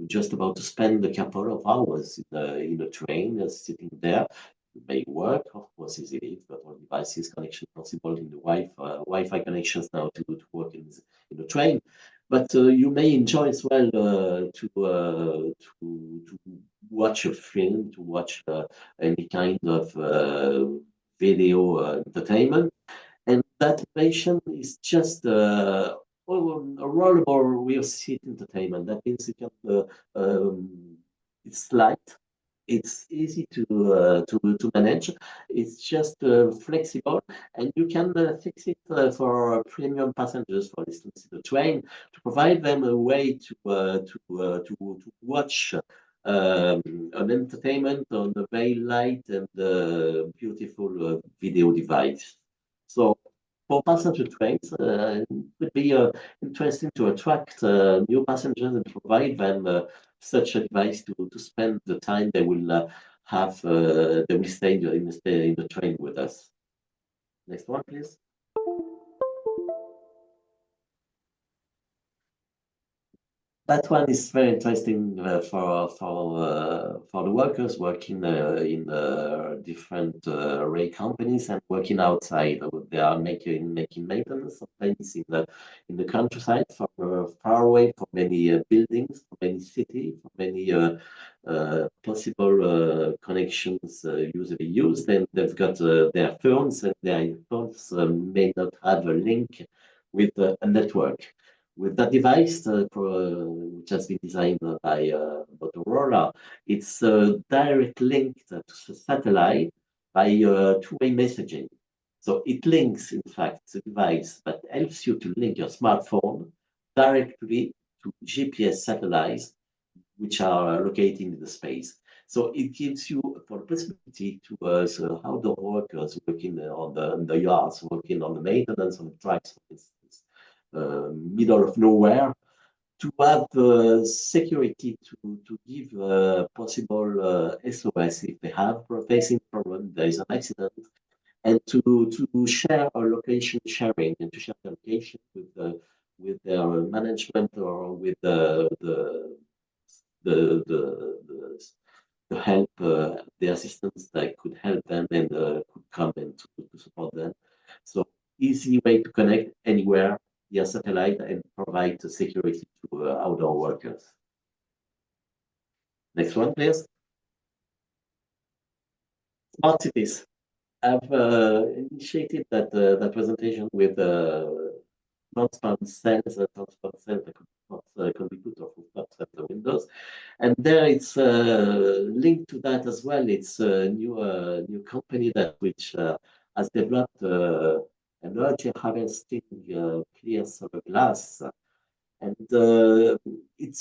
just about to spend a couple of hours in a train, sitting there. It may work, of course, easily. You've got all devices, connection possible in the Wi-Fi connections now to work in the train. But you may enjoy as well to watch a film, to watch any kind of video entertainment. And that innovation is just a rollable real seat entertainment. That means you can, it's light, it's easy to manage. It's just flexible, and you can fix it for premium passengers, for instance, in the train, to provide them a way to watch an entertainment on a very light and beautiful video device. So for passenger trains, it would be interesting to attract new passengers and provide them such a device to spend the time they will they will stay in the train with us. Next one, please. That one is very interesting for the workers working in different rail companies and working outside. They are making maintenance of planes in the countryside, far away from many buildings, from many cities, from many possible connections usually used. And they've got their phones, and their phones may not have a link with a network. With that device, which has been designed by Motorola, it's a direct link to satellite by two-way messaging. So it links, in fact, the device that helps you to link your smartphone directly to GPS satellites, which are located in the space. So it gives you for the possibility to so how the workers working on the yards, working on the maintenance on the tracks, for instance, middle of nowhere, to have security to give possible SOS if they have facing problem, there is an accident, and to share a location sharing and to share the location with their management or with the help, the assistance that could help them and could come and to support them. So easy way to connect anywhere via satellite and provide the security to outdoor workers. Next one, please. Smart cities. I've initiated that presentation with transparent cells, that could be put off of the windows, and there it's linked to that as well. It's a new company that which has developed energy harvesting clear solar glass, and it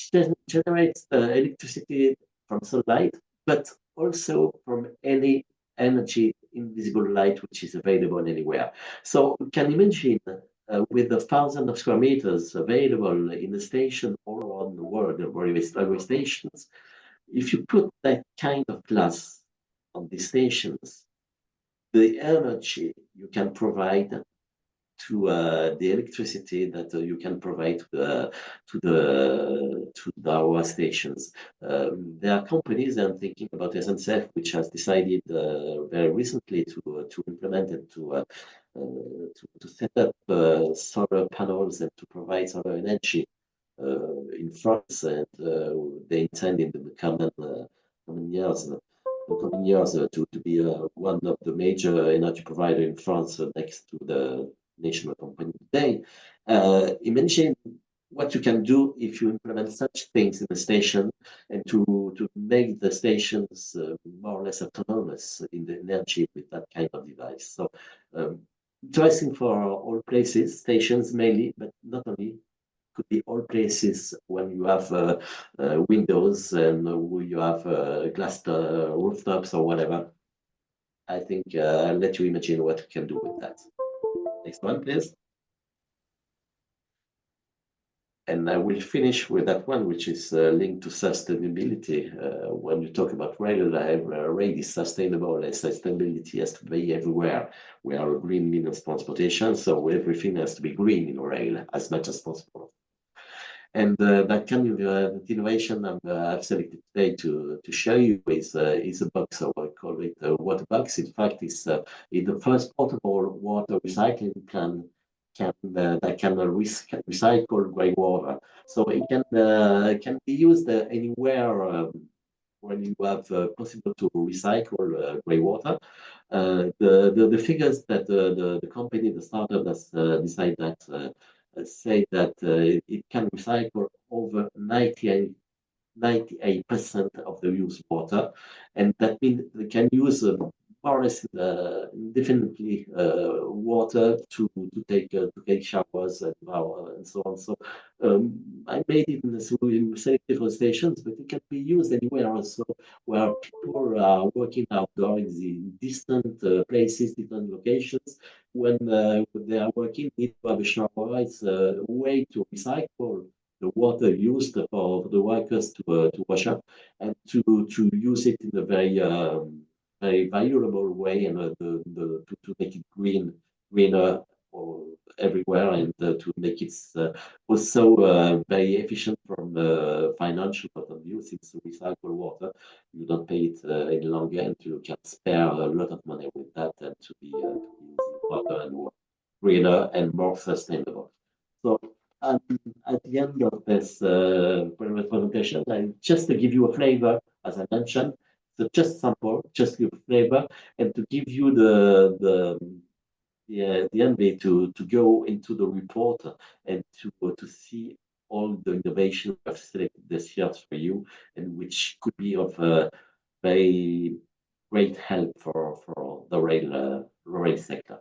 generates electricity from sunlight, but also from any energy invisible light which is available anywhere. So you can imagine with the thousands of square meters available in the station all around the world, the railway stations, if you put that kind of glass on the stations, the energy you can provide to the electricity that you can provide to our stations. There are companies, I'm thinking about SNCF, which has decided very recently to implement and to set up solar panels and to provide solar energy in France, and they intend in the coming years to be one of the major energy provider in France next to the national company today. Imagine what you can do if you implement such things in the station and to make the stations more or less autonomous in the energy with that kind of device. So interesting for all places, stations mainly, but not only. Could be all places when you have windows and you have glass rooftops or whatever. I think I'll let you imagine what you can do with that. Next one, please. And I will finish with that one, which is linked to sustainability. When you talk about rail is sustainable, and sustainability has to be everywhere. We are a green means of transportation, so everything has to be green in rail as much as possible. And that kind of innovation I've selected today to show you is a box, or I call it a water box. In fact, it's the first portable water recycling plant that can recycle grey water. So it can be used anywhere when you have possible to recycle grey water. The figures that the company, the startup, has decided that say that it can recycle over 98% of the used water, and that means they can use more or less indefinitely water to take showers and so on. So I made it in selective stations, but it can be used anywhere also where people are working outdoors in distant places, different locations. When they are working, need to have a shower. It's a way to recycle the water used for the workers to wash up and to use it in a very valuable way, and to make it greener everywhere, and to make it also very efficient from financial point of view. Since recycle water, you don't pay it any longer, and you can spare a lot of money with that, and to be using water and more greener and more sustainable. So at the end of this presentation, and just to give you a flavor, as I mentioned, so just sample, just give a flavor, and to give you the envy to go into the report and to see all the innovation I've selected this year for you, and which could be of very great help for the rail sector.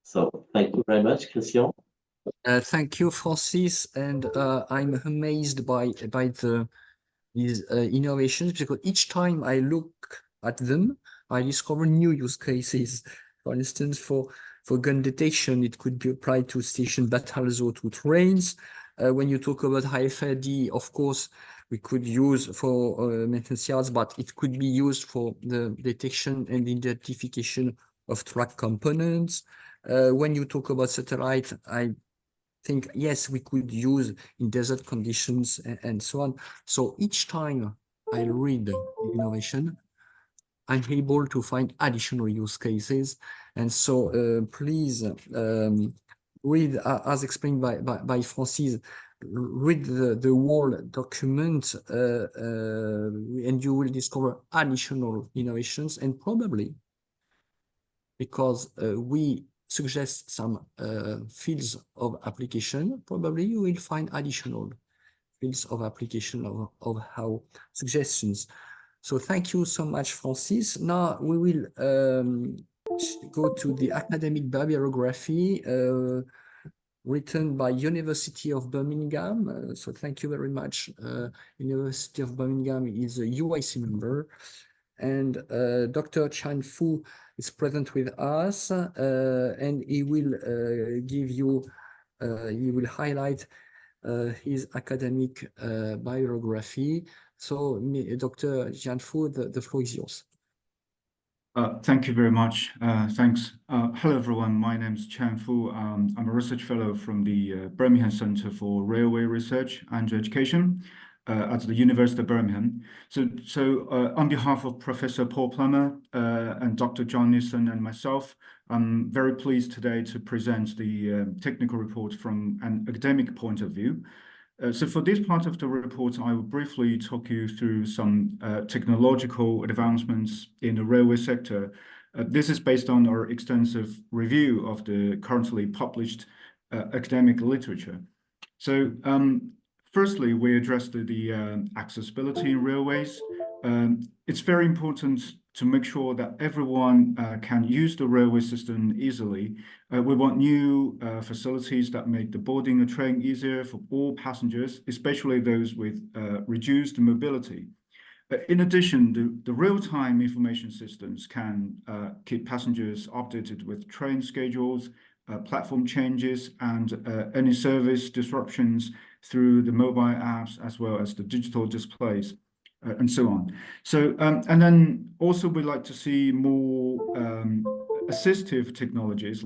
So thank you very much, Christian. Thank you, Francis, and I'm amazed by these innovations, because each time I look at them, I discover new use cases. For instance, for gun detection, it could be applied to station battles or to trains. When you talk about RFID, of course, we could use for maintenance yards, but it could be used for the detection and identification of track components. When you talk about satellite, I think, yes, we could use in desert conditions and so on. So each time I read the innovation, I'm able to find additional use cases. And so please read, as explained by Francis, read the whole document and you will discover additional innovations, and probably because we suggest some fields of application, probably you will find additional fields of application of how suggestions. So thank you so much, Francis. Now we will go to the academic bibliography written by University of Birmingham. So thank you very much. University of Birmingham is a UIC member. And Dr. Chan Fu is present with us, and he will give you, he will highlight his academic biography. So, Dr. Chan Fu, the floor is yours. Thank you very much. Thanks. Hello, everyone. My name is Chan Fu. I'm a research fellow from the Birmingham Center for Railway Research and Education at the University of Birmingham. So on behalf of Professor Paul Plummer and Dr. John Nissen and myself, I'm very pleased today to present the technical report from an academic point of view. So for this part of the report, I will briefly talk you through some technological advancements in the railway sector. This is based on our extensive review of the currently published academic literature. So firstly, we addressed the accessibility in railways. It's very important to make sure that everyone can use the railway system easily. We want new facilities that make the boarding a train easier for all passengers, especially those with reduced mobility. In addition, the real-time information systems can keep passengers updated with train schedules, platform changes, and any service disruptions through the mobile apps, as well as the digital displays. And so on. So, and then also we'd like to see more assistive technologies.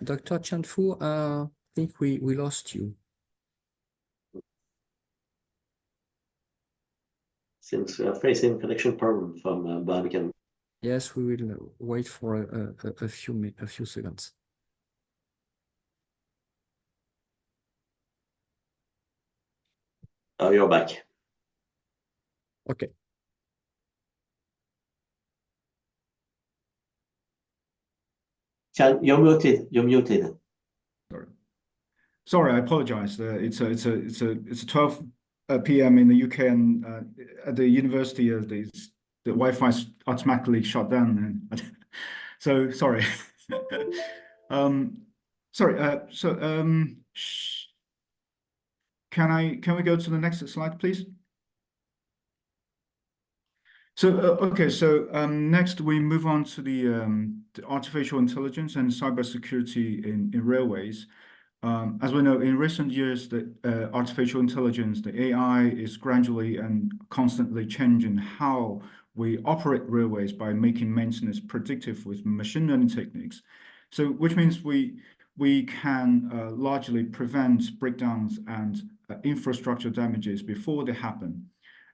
Dr. Chan Fu, I think we lost you. Seems we are facing connection problem from Birmingham. Yes, we will wait for a few seconds. Oh, you're back. Okay. Chan, you're muted. You're muted. Sorry, I apologize. It's 12 p.m. in the UK, and at the university, the Wi-Fi is automatically shut down. And so sorry. Can we go to the next slide, please? So okay, so next we move on to the artificial intelligence and cybersecurity in railways. As we know, in recent years, the artificial intelligence, the AI, is gradually and constantly changing how we operate railways by making maintenance predictive with machine learning techniques. So, which means we can largely prevent breakdowns and infrastructure damages before they happen.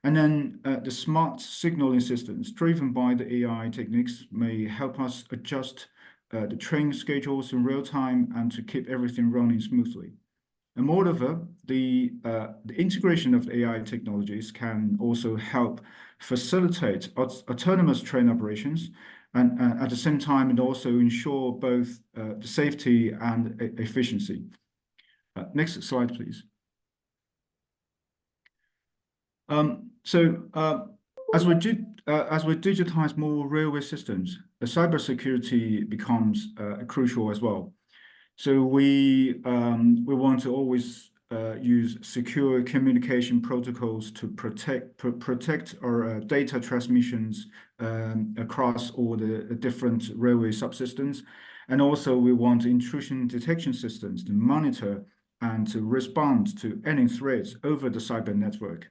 And then the smart signaling systems driven by the AI techniques may help us adjust the train schedules in real time and to keep everything running smoothly. And moreover, the integration of AI technologies can also help facilitate autonomous train operations and at the same time, it also ensure both the safety and efficiency. Next slide, please. As we digitize more railway systems, the cybersecurity becomes crucial as well. So we want to always use secure communication protocols to protect our data transmissions across all the different railway subsystems, and also we want intrusion detection systems to monitor and to respond to any threats over the cyber network.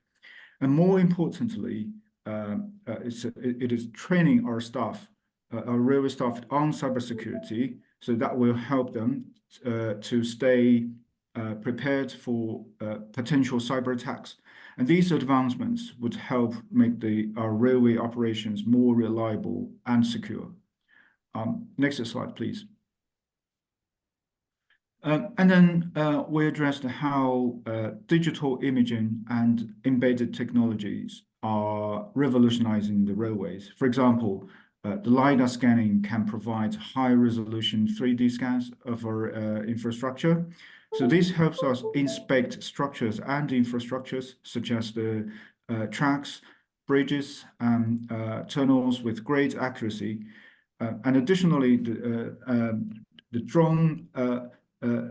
And more importantly, it is training our staff, our railway staff on cybersecurity, so that will help them to stay prepared for potential cyber attacks. And these advancements would help make our railway operations more reliable and secure. Next slide, please. And then we addressed how digital imaging and embedded technologies are revolutionizing the railways. For example, the LiDAR scanning can provide high-resolution 3D scans of our infrastructure. So this helps us inspect structures and infrastructures such as the tracks, bridges, and tunnels with great accuracy. And additionally, the drone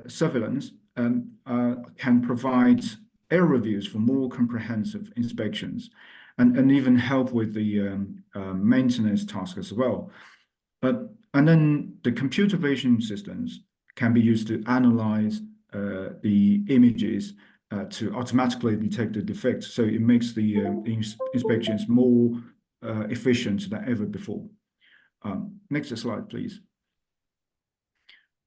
surveillance can provide air reviews for more comprehensive inspections and even help with the maintenance task as well. And then the computer vision systems can be used to analyze the images to automatically detect the defects. So it makes the inspections more efficient than ever before. Next slide, please.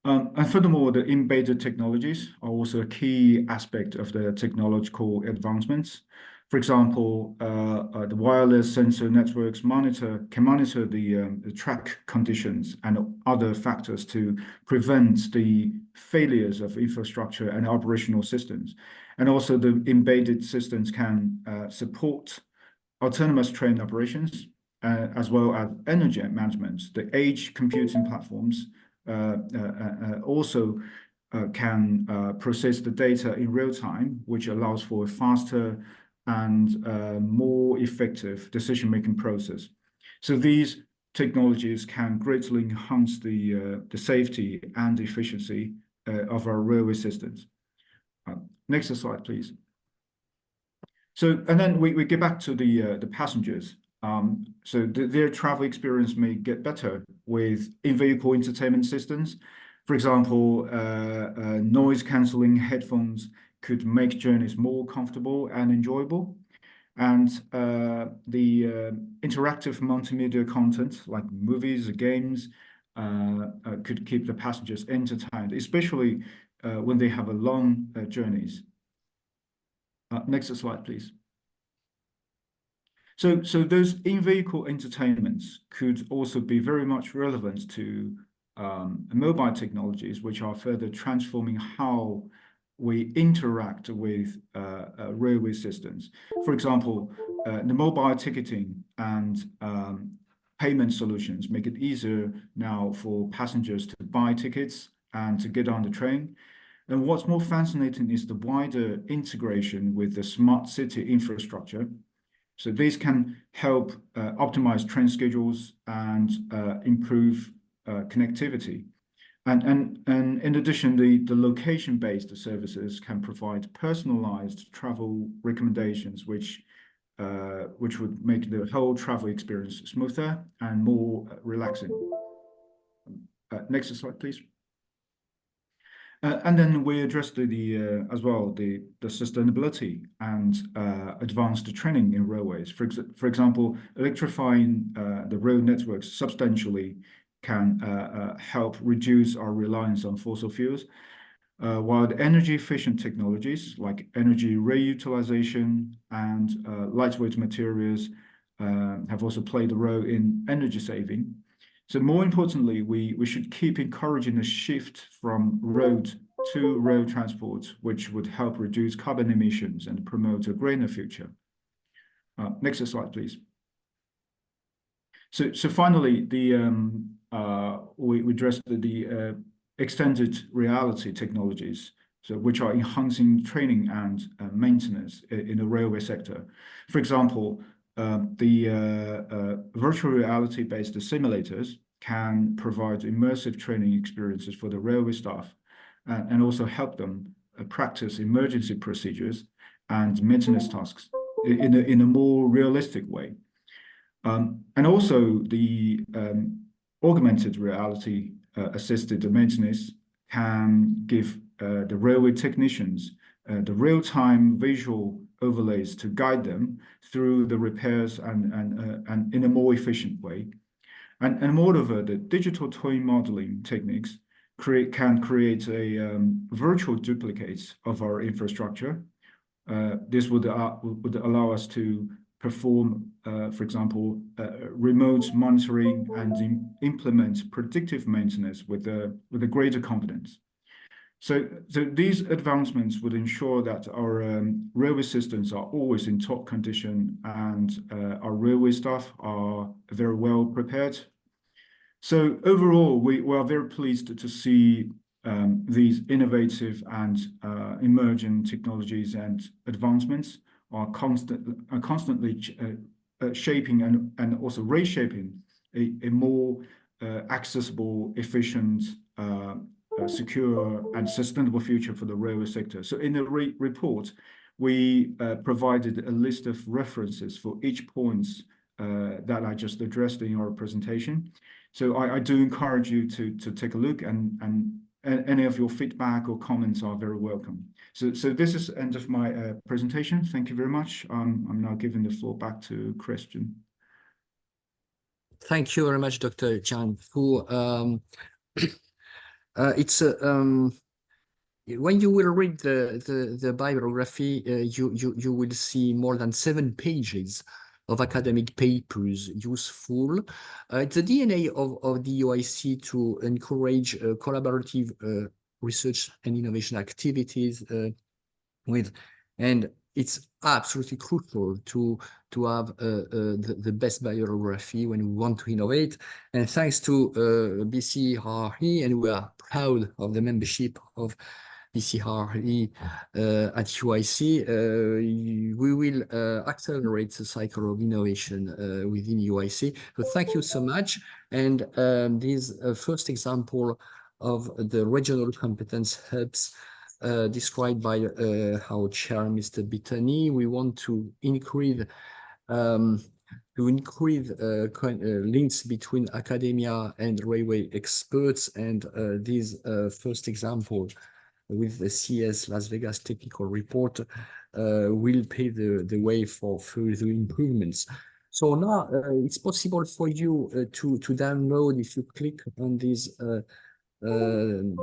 And furthermore, the embedded technologies are also a key aspect of the technological advancements. For example, the wireless sensor networks can monitor the track conditions and other factors to prevent the failures of infrastructure and operational systems. And also the embedded systems can support autonomous train operations as well as energy management. The edge computing platforms also can process the data in real time, which allows for a faster and more effective decision-making process. So these technologies can greatly enhance the safety and efficiency of our railway systems. Next slide, please. So, and then we get back to the passengers. So their travel experience may get better with in-vehicle entertainment systems. For example, noise-canceling headphones could make journeys more comfortable and enjoyable. And the interactive multimedia content like movies, games, could keep the passengers entertained, especially when they have long journeys. Next slide, please. So those in-vehicle entertainments could also be very much relevant to mobile technologies, which are further transforming how we interact with railway systems. For example, the mobile ticketing and payment solutions make it easier now for passengers to buy tickets and to get on the train. And what's more fascinating is the wider integration with the smart city infrastructure. So these can help optimize train schedules and improve connectivity. And in addition, the location-based services can provide personalized travel recommendations, which would make the whole travel experience smoother and more relaxing. Next slide, please. And then we addressed as well the sustainability and advanced training in railways. For example, electrifying the road networks substantially can help reduce our reliance on fossil fuels, while the energy efficient technologies like energy reutilization and lightweight materials have also played a role in energy saving. So more importantly, we should keep encouraging a shift from road to rail transport, which would help reduce carbon emissions and promote a greener future. Next slide, please. So finally, we addressed the extended reality technologies, so which are enhancing training and maintenance in the railway sector. For example, the virtual reality-based simulators can provide immersive training experiences for the railway staff and also help them practice emergency procedures and maintenance tasks in a more realistic way. And also the augmented reality assisted maintenance can give the railway technicians the real-time visual overlays to guide them through the repairs and in a more efficient way. And moreover, the digital twin modeling techniques can create a virtual duplicates of our infrastructure. This would allow us to perform, for example, remote monitoring and implement predictive maintenance with a greater confidence. So these advancements would ensure that our railway systems are always in top condition and our railway staff are very well prepared. So overall, we are very pleased to see these innovative and emerging technologies and advancements are constantly shaping and also reshaping a more accessible, efficient, secure and sustainable future for the railway sector. So in the report, we provided a list of references for each point that I just addressed in our presentation. So I do encourage you to take a look, and any of your feedback or comments are very welcome. So this is the end of my presentation. Thank you very much. I'm now giving the floor back to Christian. Thank you very much, Dr. Chan Fu. When you will read the bibliography, you will see more than 7 pages of academic papers useful. It's the DNA of the UIC to encourage collaborative research and innovation activities and it's absolutely crucial to have the best bibliography when we want to innovate. And thanks to BCRE, and we are proud of the membership of BCRE at UIC, we will accelerate the cycle of innovation within UIC. So thank you so much. And this first example of the regional competence hubs described by our chair, Mr. Bitani. We want to increase links between academia and railway experts, and this first example with the CES Las Vegas technical report will pave the way for further improvements. So now it's possible for you to download. If you click on this link,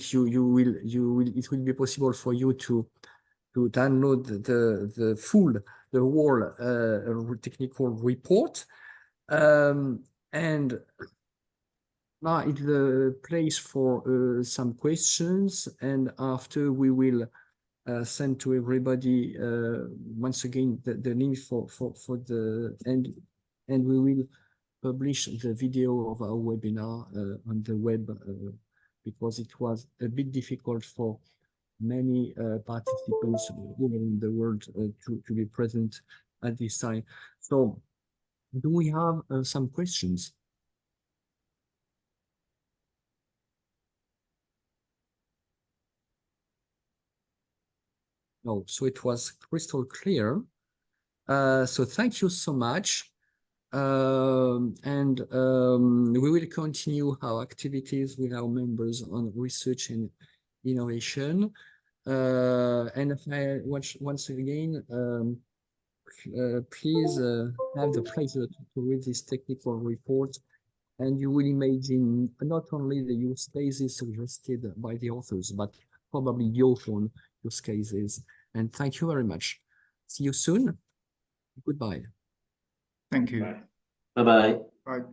it will be possible for you to download the whole technical report, and now it's the place for some questions, and after we will send to everybody once again the link for the end, and we will publish the video of our webinar on the web because it was a bit difficult for many participants all in the world to be present at this time. So do we have some questions? No, so it was crystal clear. So thank you so much. And we will continue our activities with our members on research and innovation. And once again, please have the pleasure to read this technical report, and you will imagine not only the use cases suggested by the authors, but probably your own use cases. And thank you very much. See you soon. Goodbye. Thank you. Bye-bye. Bye.